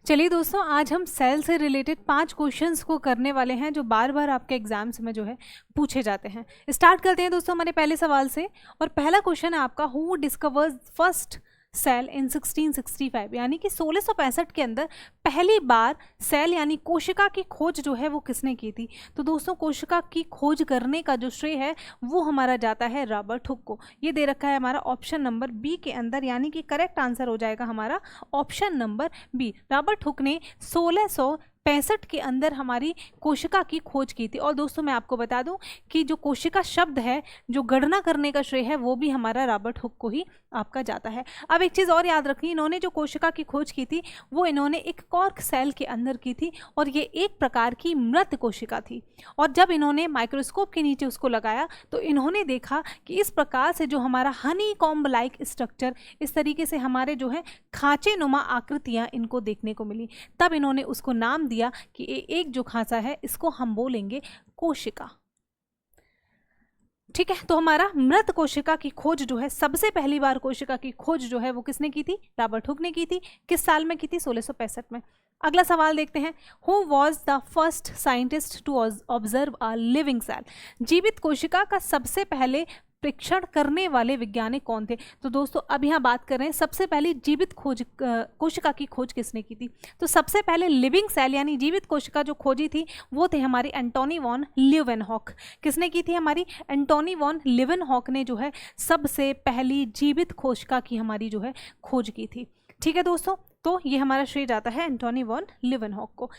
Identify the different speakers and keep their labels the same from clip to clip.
Speaker 1: चलिए दोस्तों, आज हम सेल से रिलेटेड 5 क्वेश्चंस को करने वाले हैं जो बार बार आपके एग्जाम्स में जो है पूछे जाते हैं। स्टार्ट करते हैं दोस्तों हमारे पहले सवाल से। और पहला क्वेश्चन है आपका, हु डिस्कवर्स फर्स्ट सेल इन 1665, यानी कि 1665 के अंदर पहली बार सेल यानी कोशिका की खोज जो है वो किसने की थी। तो दोस्तों कोशिका की खोज करने का जो श्रेय है वो हमारा जाता है रॉबर्ट हुक को। ये दे रखा है हमारा ऑप्शन नंबर बी के अंदर, यानी कि करेक्ट आंसर हो जाएगा हमारा option number B. Robert Hooke ने 1665 के अंदर हमारी कोशिका की खोज की थी। और दोस्तों मैं आपको बता दूं कि जो कोशिका शब्द है, जो गणना करने का श्रेय है, वो भी हमारा रॉबर्ट हुक को ही आपका जाता है। अब एक चीज़ और याद रखिए, इन्होंने जो कोशिका की खोज की थी वो इन्होंने एक कॉर्क सेल के अंदर की थी, और ये एक प्रकार की मृत कोशिका थी। और जब इन्होंने माइक्रोस्कोप के नीचे उसको लगाया तो इन्होंने देखा कि इस प्रकार से जो हमारा हनी कॉम्ब लाइक स्ट्रक्चर, इस तरीके से हमारे जो है खांचे नुमा आकृतियाँ इनको देखने को मिली। तब इन्होंने उसको नाम दिया कि एक जो खांचा है इसको हम बोलेंगे कोशिका। ठीक है, तो हमारा मृत कोशिका की खोज जो है, सबसे पहली बार कोशिका की खोज जो है वो किसने की थी? रॉबर्ट हुक ने की थी। किस साल में की थी? 1665 में। अगला सवाल देखते हैं, who was the first scientist to observe a living cell. जीवित कोशिका का सबसे पहले परीक्षण करने वाले वैज्ञानिक कौन थे? तो दोस्तों अब यहाँ बात कर रहे हैं सबसे पहले जीवित कोशिका की खोज किसने की थी। तो सबसे पहले लिविंग सेल यानी जीवित कोशिका जो खोजी थी वो थे हमारी एंटोनी वॉन लीवेनहॉक। किसने की थी? हमारी एंटोनी वॉन लीवेनहॉक ने जो है सबसे पहली जीवित कोशिका की हमारी जो है खोज की थी। ठीक है दोस्तों, तो ये हमारा श्रेय जाता है एंटोनी वॉन लीवेनहॉक को।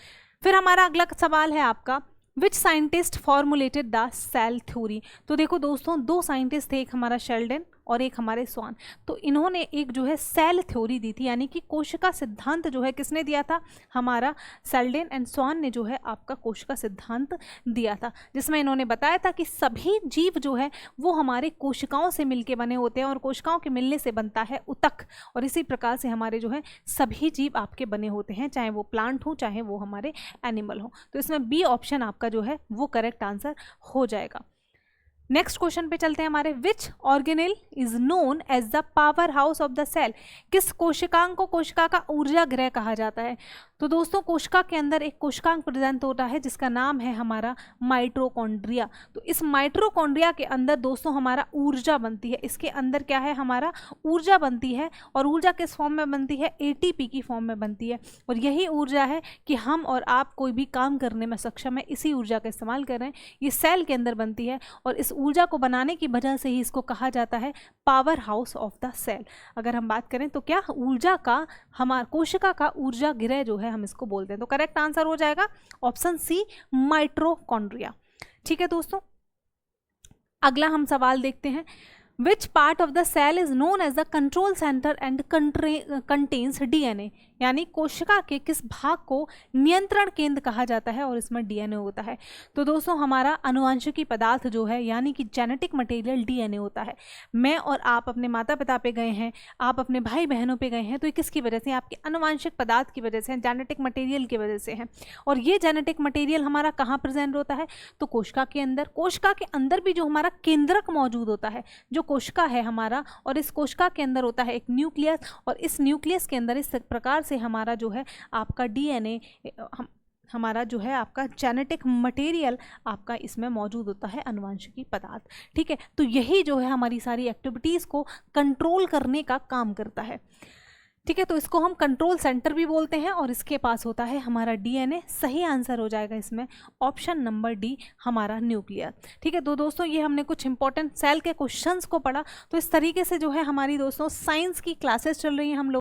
Speaker 1: फिर हमारा अगला सवाल है आपका, which scientist formulated the cell theory. तो देखो दोस्तों, दो साइंटिस्ट थे, एक हमारा शेल्डन और एक हमारे स्वान। तो इन्होंने एक जो है सेल थ्योरी दी थी, यानी कि कोशिका सिद्धांत जो है किसने दिया था? हमारा शेल्डन एंड स्वान ने जो है आपका कोशिका सिद्धांत दिया था, जिसमें इन्होंने बताया था कि सभी जीव जो है वो हमारे कोशिकाओं से मिलके बने होते हैं, और कोशिकाओं के मिलने से बनता है ऊतक। और इसी प्रकार से हमारे जो है सभी जीव आपके बने होते हैं, चाहे वो प्लांट हो चाहे वो हमारे एनिमल हो। तो इसमें बी ऑप्शन आपका जो है वो करेक्ट आंसर हो जाएगा। नेक्स्ट क्वेश्चन पे चलते हैं हमारे, which organelle is known as the powerhouse of the cell. किस कोशिकांग को कोशिका का ऊर्जा गृह कहा जाता है? तो दोस्तों कोशिका के अंदर एक कोशिकांग प्रेजेंट होता है जिसका नाम है हमारा माइटोकॉन्ड्रिया। तो इस माइटोकॉन्ड्रिया के अंदर दोस्तों हमारा ऊर्जा बनती है। इसके अंदर क्या है? हमारा ऊर्जा बनती है, और ऊर्जा किस फॉर्म में बनती है? एटीपी की फॉर्म में बनती है। और यही ऊर्जा है कि हम और आप कोई भी काम करने में सक्षम है, इसी ऊर्जा का इस्तेमाल कर रहे हैं। ये सेल के अंदर बनती है, और इस ऊर्जा को बनाने की वजह से ही इसको कहा जाता है powerhouse of the cell. अगर हम बात करें तो क्या ऊर्जा का, हमारा कोशिका का ऊर्जा गृह जो है हम इसको बोलते हैं। तो करेक्ट आंसर हो जाएगा ऑप्शन सी, माइटोकॉन्ड्रिया। ठीक है दोस्तों, अगला हम सवाल देखते हैं, which part of the cell is known as the control centre and contains DNA. यानी कोशिका के किस भाग को नियंत्रण केंद्र कहा जाता है और इसमें डीएनए होता है? तो दोस्तों हमारा अनुवांशिकी पदार्थ जो है, यानी कि जेनेटिक मटेरियल डीएनए होता है। मैं और आप अपने माता पिता पे गए हैं, आप अपने भाई बहनों पे गए हैं, तो ये किसकी वजह से? आपके अनुवांशिक पदार्थ की वजह से, जेनेटिक मटेरियल की वजह से है। और ये जेनेटिक मटेरियल हमारा कहाँ प्रेजेंट होता है? तो कोशिका के अंदर। कोशिका के अंदर भी जो हमारा केंद्रक मौजूद होता है, जो कोशिका है हमारा, और इस कोशिका के अंदर होता है एक न्यूक्लियस, और इस न्यूक्लियस के अंदर इस प्रकार से हमारा जो है आपका डीएनए, हमारा जो है आपका जेनेटिक मटेरियल आपका इसमें मौजूद होता है, अनुवांशिकी पदार्थ। ठीक है, तो यही जो है हमारी सारी एक्टिविटीज़ को कंट्रोल करने का काम करता है। ठीक है, तो इसको हम कंट्रोल सेंटर भी बोलते हैं, और इसके पास होता है हमारा डीएनए। सही आंसर हो जाएगा इसमें ऑप्शन नंबर डी, हमारा न्यूक्लियस। ठीक है, तो दोस्तों ये हमने कुछ इंपॉर्टेंट सेल के क्वेश्चंस को पढ़ा। तो इस तरीके से जो है हमारी दोस्तों साइंस की क्लासेस चल रही हैं हम लोग